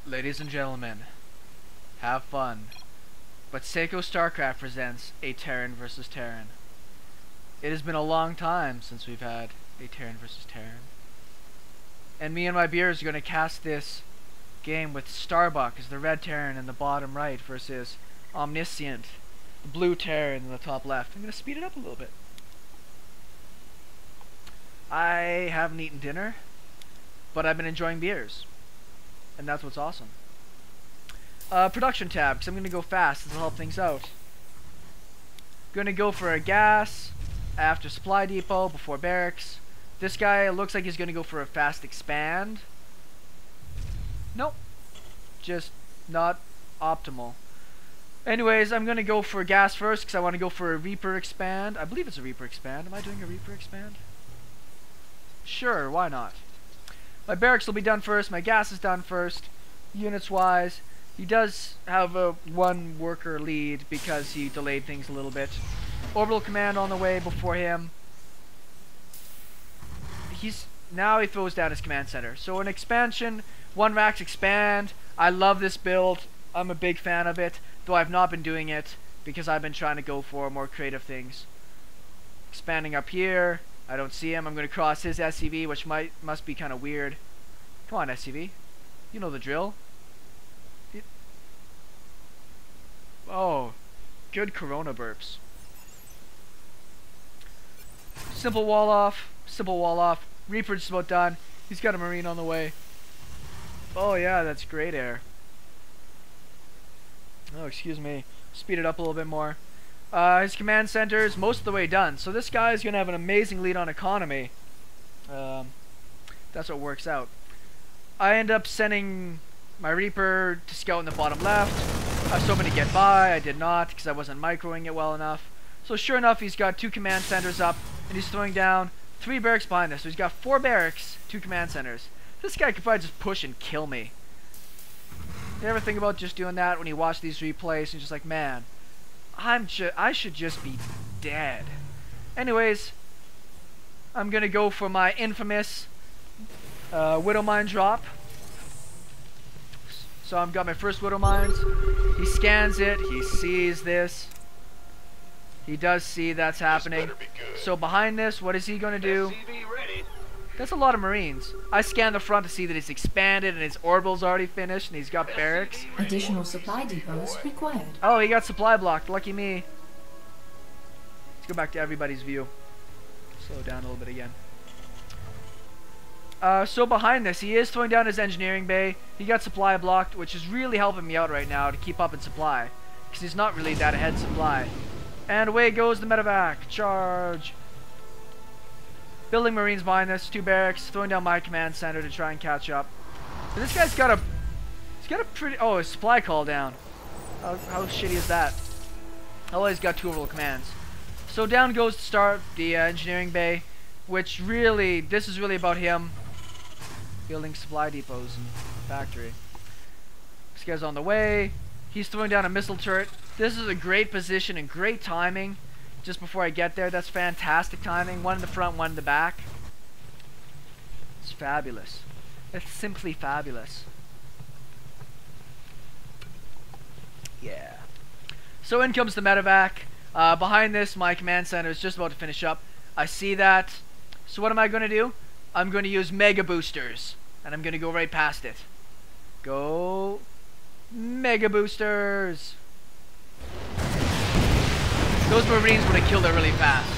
Ladies and gentlemen, have fun. But SeKo Starcraft presents a Terran versus Terran. It has been a long time since we've had a Terran versus Terran. And me and my beers are going to cast this game with Starbuck as the red Terran in the bottom right versus Omniscient, the blue Terran in the top left. I'm going to speed it up a little bit. I haven't eaten dinner, but I've been enjoying beers. And that's what's awesome. Production tab, because I'm going to go fast. This will help things out. Going to go for a gas after supply depot, before barracks. This guy looks like he's going to go for a fast expand. Nope. Just not optimal. Anyways, I'm going to go for gas first, because I want to go for a Reaper expand. I believe it's a Reaper expand. Am I doing a Reaper expand? Sure, why not? My barracks will be done first. My gas is done first. Units wise, he does have a one worker lead because he delayed things a little bit. Orbital command on the way before him. Now he throws down his command center. So an expansion, one racks expand. I love this build. I'm a big fan of it, though I've not been doing it because I've been trying to go for more creative things. Expanding up here. I don't see him. I'm going to cross his SCV, which must be kind of weird. Come on, SCV. You know the drill. Oh, good Corona burps. Simple wall off. Simple wall off. Reaper's just about done. He's got a Marine on the way. Oh yeah, that's great air. Oh, excuse me. Speed it up a little bit more. His command center is most of the way done. So this guy is going to have an amazing lead on economy. That's what works out. I end up sending my Reaper to scout in the bottom left. I was hoping to get by. I did not because I wasn't microing it well enough. So sure enough, he's got 2 command centers up. And he's throwing down 3 barracks behind us. So he's got 4 barracks, 2 command centers. This guy could probably just push and kill me. You ever think about just doing that when you watch these replays and you're just like, man, I should just be dead. Anyways, I'm gonna go for my infamous Widow Mine drop. So I've got my first Widow Mines. He scans it. He sees this. He does see that's happening. So behind this, what is he gonna do? That's a lot of Marines. I scan the front to see that it's expanded and his orbital's already finished and he's got barracks. Additional supply depots required. Oh, he got supply blocked. Lucky me. Let's go back to everybody's view. Slow down a little bit again. So behind this, he is throwing down his engineering bay. He got supply blocked, which is really helping me out right now to keep up in supply. Because he's not really that ahead supply. And away goes the medivac. Charge. Building Marines behind this, 2 barracks, throwing down my command center to try and catch up. And this guy's got a pretty, oh, a supply call down. How shitty is that? Oh, he's got 2 orbital commands. So down goes to start the engineering bay, which really, this is really about him building supply depots and factory. This guy's on the way. He's throwing down a missile turret. This is a great position and great timing. Just before I get there, that's fantastic timing. One in the front, one in the back. It's fabulous. It's simply fabulous. Yeah. So in comes the medevac. Behind this, my command center is just about to finish up. I see that. So what am I going to do? I'm going to use mega boosters. And I'm going to go right past it. Go. Mega boosters. Those Marines would have killed it really fast.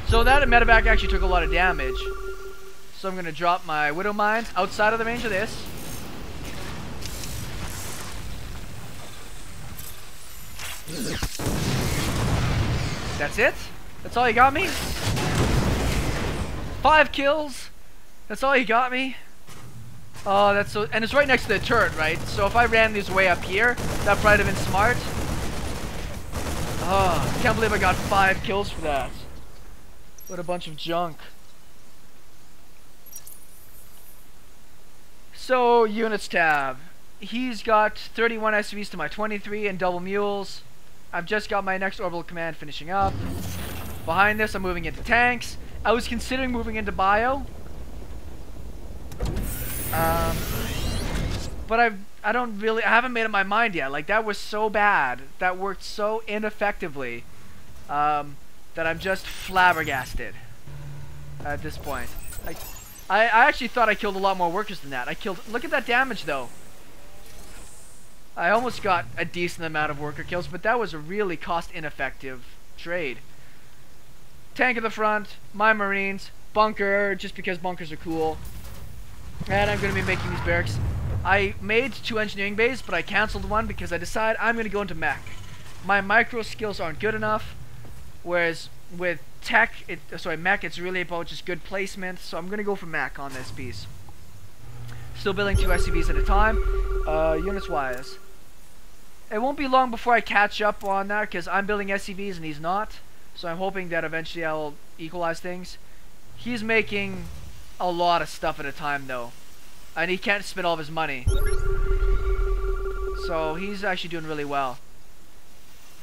So that medevac actually took a lot of damage. So I'm going to drop my Widow Mines outside of the range of this. That's it? That's all you got me? 5 kills? That's all you got me? Oh, that's so... And it's right next to the turret, right? So if I ran these way up here, that probably would have been smart. Oh, I can't believe I got 5 kills for that. What a bunch of junk. So, units tab. He's got 31 SCVs to my 23 and double mules. I've just got my next orbital command finishing up. Behind this, I'm moving into tanks. I was considering moving into bio. But I haven't made up my mind yet. Like, that was so bad. That worked so ineffectively. That I'm just flabbergasted at this point. I actually thought I killed a lot more workers than that. Look at that damage though. I almost got a decent amount of worker kills, but that was a really cost ineffective trade. Tank in the front, my Marines, bunker, just because bunkers are cool. And I'm going to be making these barracks. I made 2 engineering bays, but I cancelled one because I decided I'm going to go into mech. My micro skills aren't good enough, whereas with mech, it's really about just good placement, so I'm going to go for mech on this piece. Still building 2 SCVs at a time, units wise. It won't be long before I catch up on that, because I'm building SCVs and he's not, so I'm hoping that eventually I'll equalize things. He's making a lot of stuff at a time though, and he can't spend all of his money, so he's actually doing really well.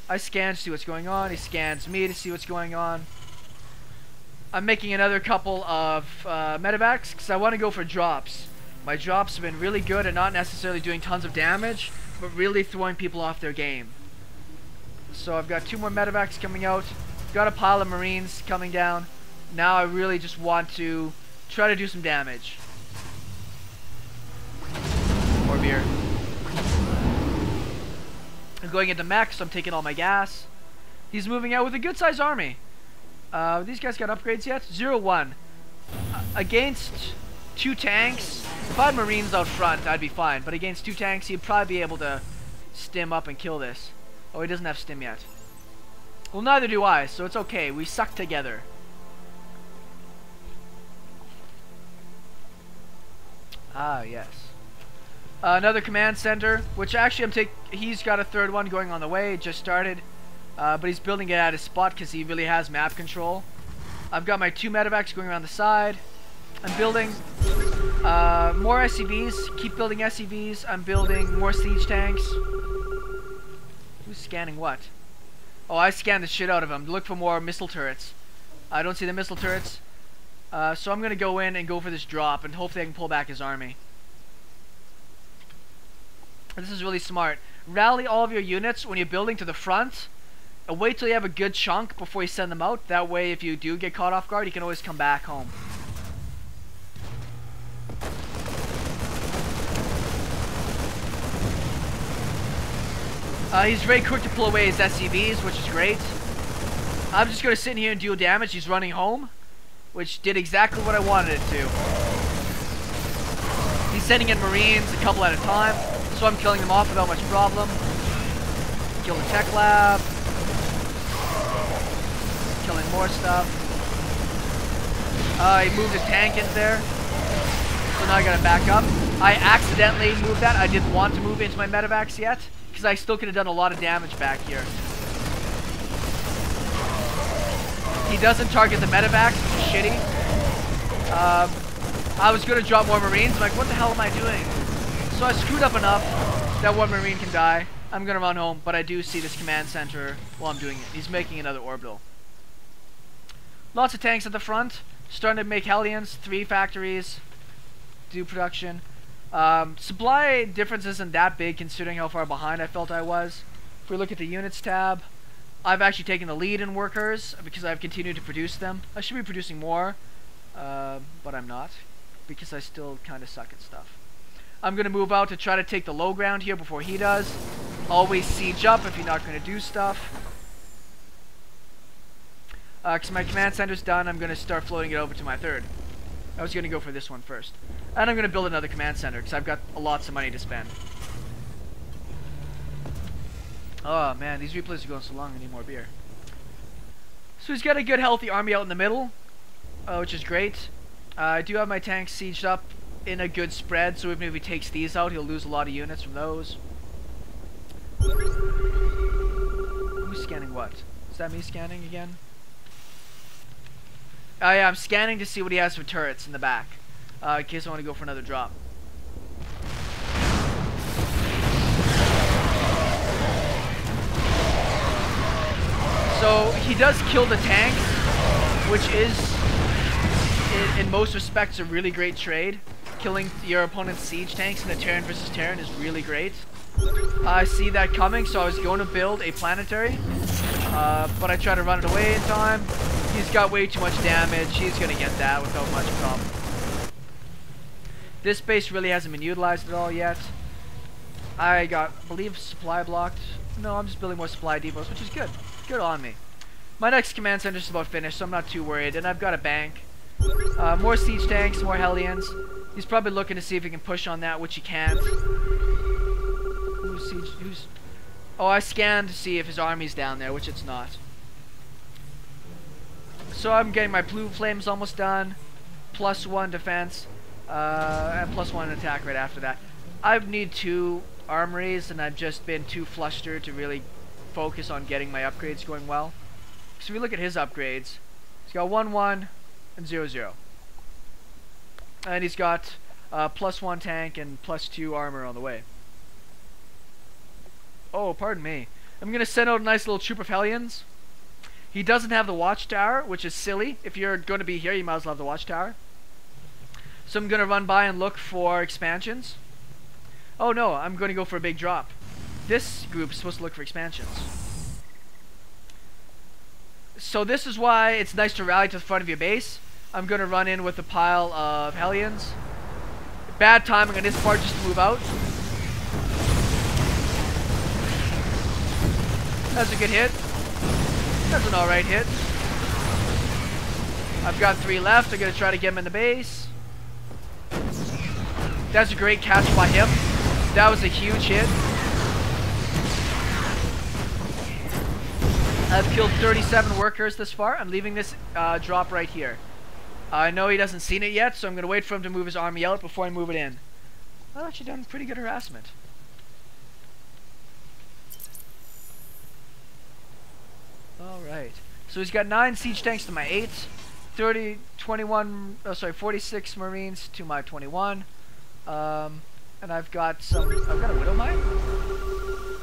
I scan to see what's going on, he scans me to see what's going on. I'm making another couple of medivacs because I want to go for drops. My drops have been really good at not necessarily doing tons of damage, but really throwing people off their game. So I've got 2 more medivacs coming out, got a pile of Marines coming down. Now I really just want to try to do some damage. More beer. I'm going into mech, so I'm taking all my gas. He's moving out with a good-sized army. These guys got upgrades yet? 0-1. Against 2 tanks, if I had Marines out front, I'd be fine. But against 2 tanks, he'd probably be able to stim up and kill this. Oh, he doesn't have stim yet. Well, neither do I, so it's okay. We suck together. Ah, yes. Another command center, which actually he's got a 3rd one going on the way, just started. But he's building it at his spot because he really has map control. I've got my 2 medivacs going around the side. I'm building more SCVs, keep building SCVs. I'm building more siege tanks. Who's scanning what? Oh, I scanned the shit out of him. Look for more missile turrets. I don't see the missile turrets. So I'm going to go in and go for this drop and hopefully I can pull back his army. This is really smart. Rally all of your units when you're building to the front. And wait till you have a good chunk before you send them out. That way, if you do get caught off guard, you can always come back home. He's very quick to pull away his SCVs, which is great. I'm just going to sit in here and deal damage. He's running home, which did exactly what I wanted it to. He's sending in Marines a couple at a time, so I'm killing them off without much problem. Kill the tech lab. Killing more stuff. He moved his tank in there, so now I gotta back up. I accidentally moved that. I didn't want to move into my medivacs yet, because I still could have done a lot of damage back here. He doesn't target the medivacs, which is shitty. I was gonna drop more Marines. I'm like, what the hell am I doing? So I screwed up enough that 1 Marine can die. I'm gonna run home, but I do see this command center while I'm doing it. He's making another orbital. Lots of tanks at the front. Starting to make Hellions, 3 factories. Do production. Supply difference isn't that big considering how far behind I felt I was. If we look at the units tab, I've actually taken the lead in workers because I've continued to produce them. I should be producing more, but I'm not because I still kind of suck at stuff. I'm going to move out to try to take the low ground here before he does. Always siege up if you're not going to do stuff. Because my command center's done, I'm going to start floating it over to my 3rd. I was going to go for this one first. And I'm going to build another command center because I've got lots of money to spend. Oh man, these replays are going so long, I need more beer. So he's got a good healthy army out in the middle, which is great. I do have my tanks sieged up in a good spread, so even if he takes these out, he'll lose a lot of units from those. Who's scanning what? Is that me scanning again? Oh yeah, I'm scanning to see what he has for turrets in the back, in case I want to go for another drop. So he does kill the tanks, which is, in most respects, a really great trade. killing your opponent's siege tanks in a Terran versus Terran is really great. I see that coming, so I was going to build a planetary, but I tried to run it away in time. He's got way too much damage. He's going to get that without much problem. This base really hasn't been utilized at all yet. I believe, supply blocked. No, I'm just building more supply depots, which is good. Good on me. My next command center is about finished, so I'm not too worried. And I've got a bank. More siege tanks, more Hellions. He's probably looking to see if he can push on that, which he can't. Oh, I scanned to see if his army's down there, which it's not. So I'm getting my blue flames almost done. +1 defense. And +1 attack right after that. I need 2 armories, and I've just been too flustered to really focus on getting my upgrades going well. So if we look at his upgrades, he's got 1-1 and 0-0. And he's got +1 tank and +2 armor on the way. Oh, pardon me. I'm going to send out a nice little troop of Hellions. He doesn't have the watchtower, which is silly. If you're going to be here, you might as well have the watchtower. So I'm going to run by and look for expansions. Oh no, I'm going to go for a big drop. This group's supposed to look for expansions. So this is why it's nice to rally to the front of your base. I'm going to run in with a pile of Hellions. Bad timing on this part just to move out. That's a good hit. That's an alright hit. I've got 3 left. I'm going to try to get him in the base. That's a great catch by him. That was a huge hit. I've killed 37 workers this far. I'm leaving this drop right here. I know he doesn't seen it yet, so I'm going to wait for him to move his army out before I move it in. I've actually done pretty good harassment. Alright. So he's got 9 siege tanks to my 8. 46 marines to my 21. And I've got a widow mine.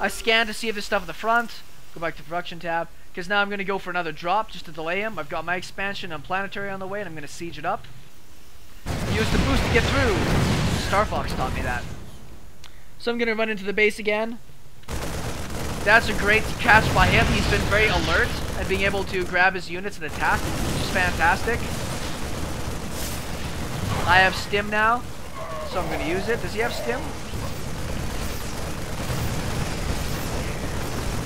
I scanned to see if there's stuff at the front. Go back to production tab. Because now I'm going to go for another drop just to delay him. I've got my expansion and planetary on the way, and I'm going to siege it up. Use the boost to get through. Star Fox taught me that. So I'm going to run into the base again. That's a great catch by him. He's been very alert at being able to grab his units and attack, which is fantastic. I have stim now, so I'm going to use it. Does he have stim?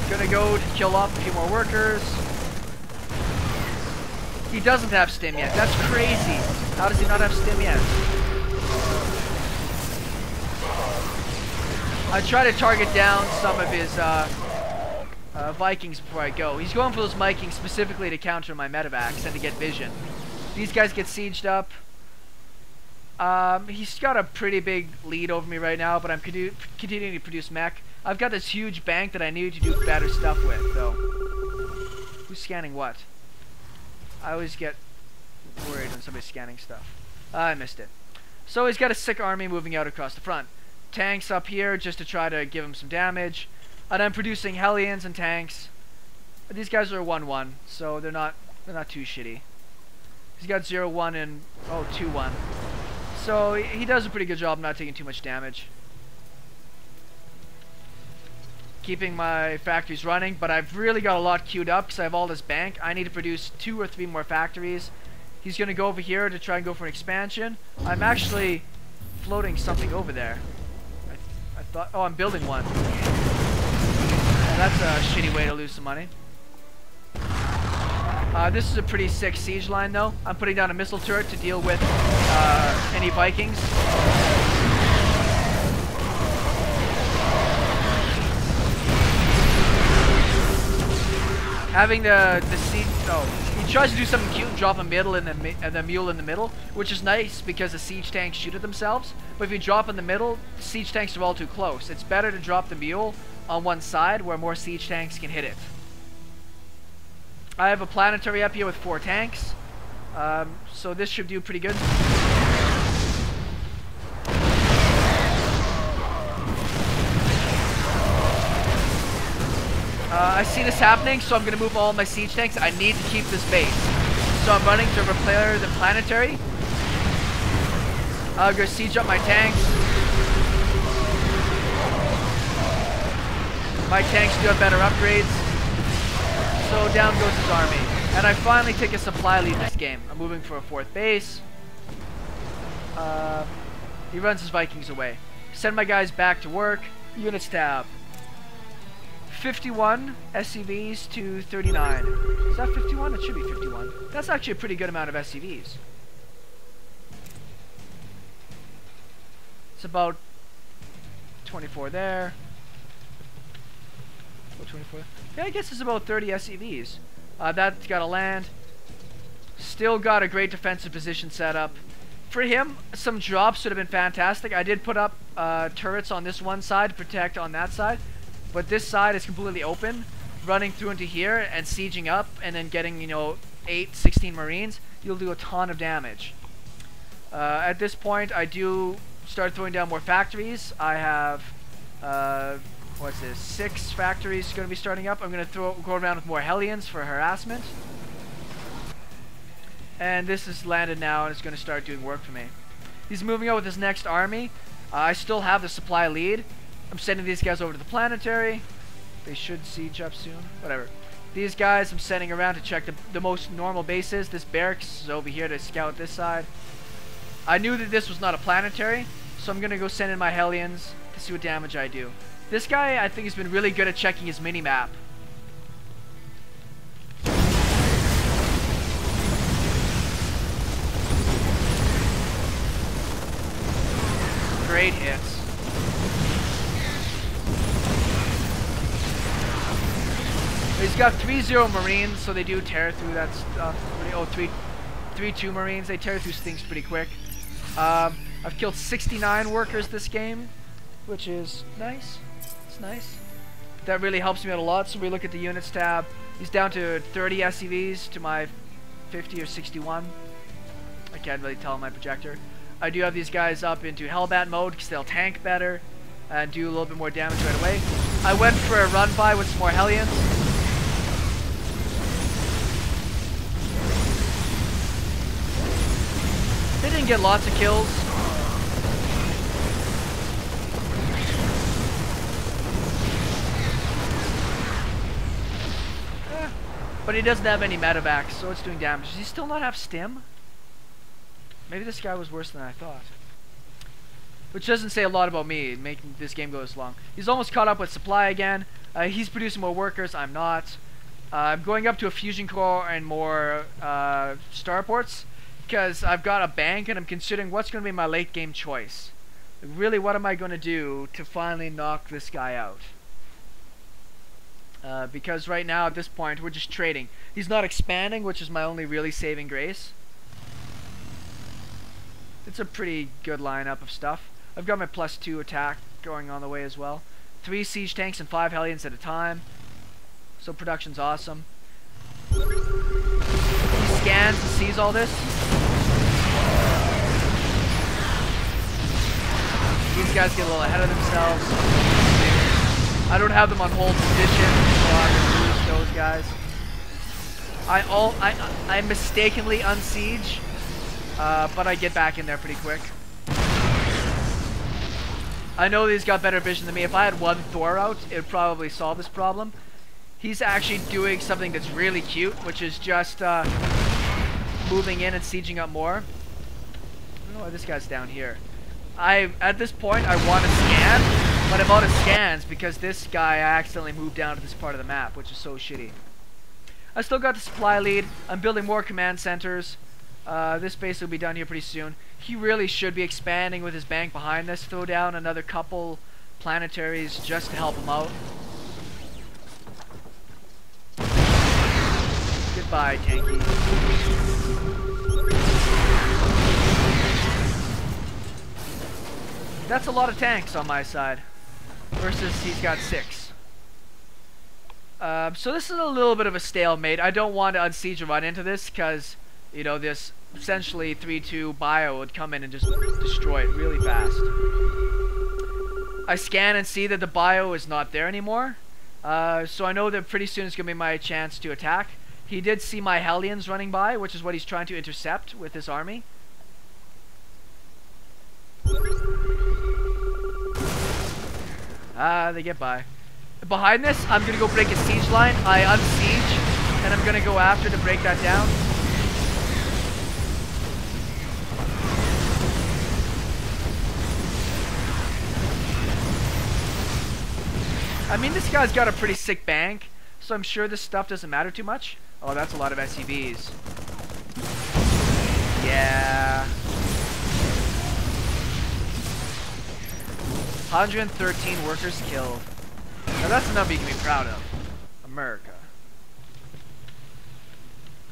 Gonna go to kill off a few more workers. He doesn't have stim yet. That's crazy. How does he not have stim yet? I try to target down some of his Vikings before I go. He's going for those Vikings specifically to counter my medivacs and to get vision. These guys get sieged up. He's got a pretty big lead over me right now, but I'm continuing to produce mech. I've got this huge bank that I need to do better stuff with, though. Who's scanning what? I always get worried when somebody's scanning stuff. I missed it. So he's got a sick army moving out across the front. Tanks up here just to try to give him some damage. And I'm producing Hellions and tanks. These guys are 1-1, so they're not too shitty. He's got 0-1 and 2-1. So he does a pretty good job not taking too much damage. Keeping my factories running, but I've really got a lot queued up because I have all this bank. I need to produce 2 or 3 more factories. He's going to go over here to try and go for an expansion. I'm actually floating something over there. I thought, oh, I'm building one. Oh, that's a shitty way to lose some money. This is a pretty sick siege line, though. I'm putting down a missile turret to deal with any Vikings. Having the siege, he tries to do something cute and drop a middle and the mule in the middle, which is nice because the siege tanks shoot at themselves. But if you drop in the middle, the siege tanks are all too close. It's better to drop the mule on one side where more siege tanks can hit it. I have a planetary up here with 4 tanks, so this should do pretty good. I see this happening, so I'm going to move all my siege tanks. I need to keep this base. So I'm running to repair the planetary. I'll go siege up my tanks. My tanks do have better upgrades. So down goes his army. And I finally take a supply lead this game. I'm moving for a 4th base. He runs his Vikings away. Send my guys back to work. Units tab. 51 SCVs to 39. Is that 51? It should be 51. That's actually a pretty good amount of SCVs. It's about 24 there. 24. Yeah, I guess it's about 30 SCVs. That's got to land. Still got a great defensive position set up. For him, some drops would have been fantastic. I did put up turrets on this one side to protect on that side. But this side is completely open. Running through into here and sieging up and then getting, you know, 16 Marines, you'll do a ton of damage. At this point, I do start throwing down more factories. I have, what's this, 6 factories going to be starting up. I'm going to go around with more Hellions for harassment. And this is landed now and it's going to start doing work for me. He's moving out with his next army. I still have the supply lead. I'm sending these guys over to the planetary. They should siege up soon. Whatever. These guys I'm sending around to check the most normal bases. This barracks is over here to scout this side. I knew that this was not a planetary, so I'm going to go send in my Hellions to see what damage I do. This guy, I think, has been really good at checking his mini-map. Great hits. He's got 3-0 Marines, so they do tear through that stuff. Oh, 3-2 Marines. They tear through things pretty quick. I've killed 69 workers this game, which is nice. It's nice. That really helps me out a lot. So we look at the units tab. He's down to 30 SCVs to my 50 or 61. I can't really tell on my projector. I do have these guys up into Hellbat mode because they'll tank better and do a little bit more damage right away. I went for a run by with some more Hellions. They didn't get lots of kills. But he doesn't have any medivacs, so it's doing damage. Does he still not have stim? Maybe this guy was worse than I thought. Which doesn't say a lot about me, making this game go this long. He's almost caught up with supply again. He's producing more workers, I'm not. I'm going up to a fusion core and more starports. Because I've got a bank and I'm considering what's going to be my late game choice. Really, what am I going to do to finally knock this guy out? Because right now at this point we're just trading. He's not expanding, which is my only really saving grace. It's a pretty good lineup of stuff. I've got my +2 attack going on the way as well. 3 siege tanks and 5 Hellions at a time. So production's awesome. He scans and sees all this. These guys get a little ahead of themselves. I don't have them on hold position, so I'm gonna lose those guys. I mistakenly unsiege, but I get back in there pretty quick. I know he's got better vision than me. If I had one Thor out, it would probably solve this problem. He's actually doing something that's really cute, which is just moving in and sieging up more. I don't know why this guy's down here. At this point, I want to scan, but I'm out of scans because this guy accidentally moved down to this part of the map, which is so shitty. I still got the supply lead. I'm building more command centers. This base will be done here pretty soon. He really should be expanding with his bank behind this. Throw down another couple planetaries just to help him out. Goodbye, tanky. That's a lot of tanks on my side. Versus he's got 6. So this is a little bit of a stalemate. I don't want to unsiege and run into this because, you know, this essentially 3-2 bio would come in and just destroy it really fast. I scan and see that the bio is not there anymore. So I know that pretty soon is going to be my chance to attack. He did see my Hellions running by, which is what he's trying to intercept with his army. They get by. Behind this, I'm gonna go break a siege line. I unsiege, and I'm gonna go after to break that down. I mean, this guy's got a pretty sick bank, so I'm sure this stuff doesn't matter too much. Oh, that's a lot of SCVs. Yeah. 113 workers killed. Now that's a number you can be proud of. America.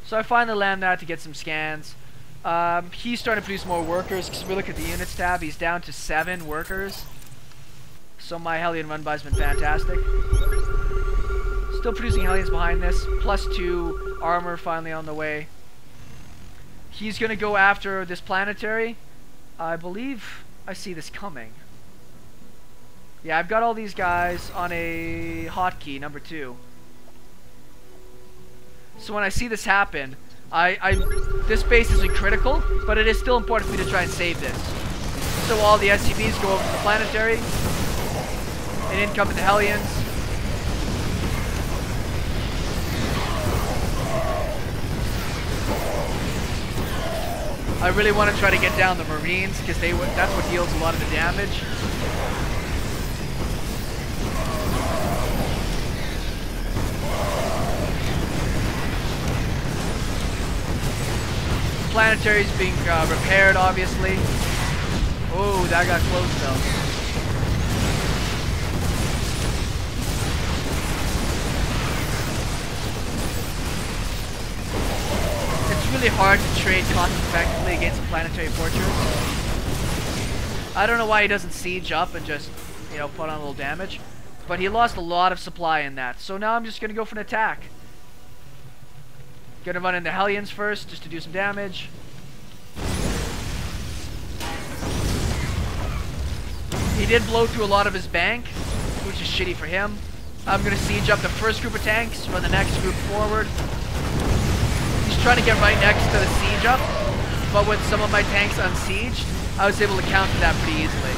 So I finally land that to get some scans. He's starting to produce more workers, because if we look at the units tab, he's down to 7 workers. So my Hellion run by's been fantastic. Still producing Hellions behind this. +2 armor finally on the way. He's going to go after this planetary. I believe I see this coming. Yeah, I've got all these guys on a hotkey, number 2. So when I see this happen, this base isn't critical, but it is still important for me to try and save this. So all the SCVs go over to the planetary. And in come the Hellions. I really want to try to get down the Marines, because that's what deals a lot of the damage. The planetary's being repaired, obviously. Oh, that got close though. It's really hard to trade cost effectively against a planetary fortress. I don't know why he doesn't siege up and just, you know, put on a little damage. But he lost a lot of supply in that. So now I'm just going to go for an attack. Gonna run into Hellions first, just to do some damage. He did blow through a lot of his bank, which is shitty for him. I'm going to siege up the first group of tanks, run the next group forward. He's trying to get right next to the siege up, but with some of my tanks unsieged, I was able to counter that pretty easily.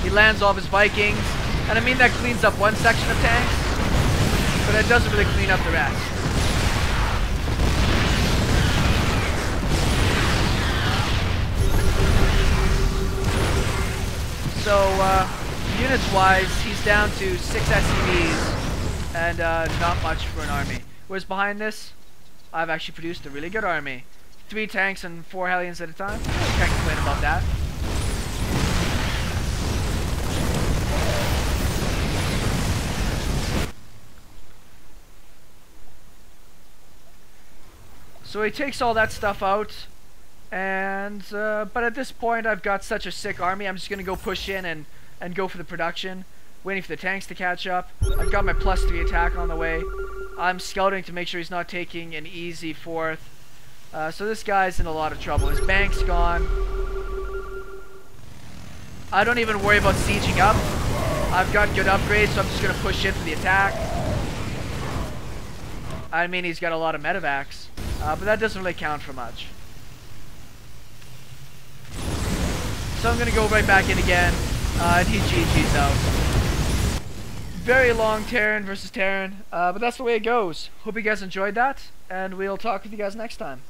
He lands all of his Vikings, and I mean that cleans up one section of tanks, but that doesn't really clean up the rest. So, units-wise, he's down to 6 SCVs, and not much for an army. Whereas behind this, I've actually produced a really good army. 3 tanks and 4 Hellions at a time. Can't complain about that. So he takes all that stuff out, and but at this point I've got such a sick army, I'm just going to go push in and go for the production, waiting for the tanks to catch up. I've got my +3 attack on the way. I'm scouting to make sure he's not taking an easy 4th. So this guy's in a lot of trouble. His bank's gone. I don't even worry about sieging up. I've got good upgrades, so I'm just going to push in for the attack. I mean, he's got a lot of medivacs. But that doesn't really count for much. So I'm going to go right back in again, and he GG's out. Very long Terran versus Terran, but that's the way it goes. Hope you guys enjoyed that, and we'll talk with you guys next time.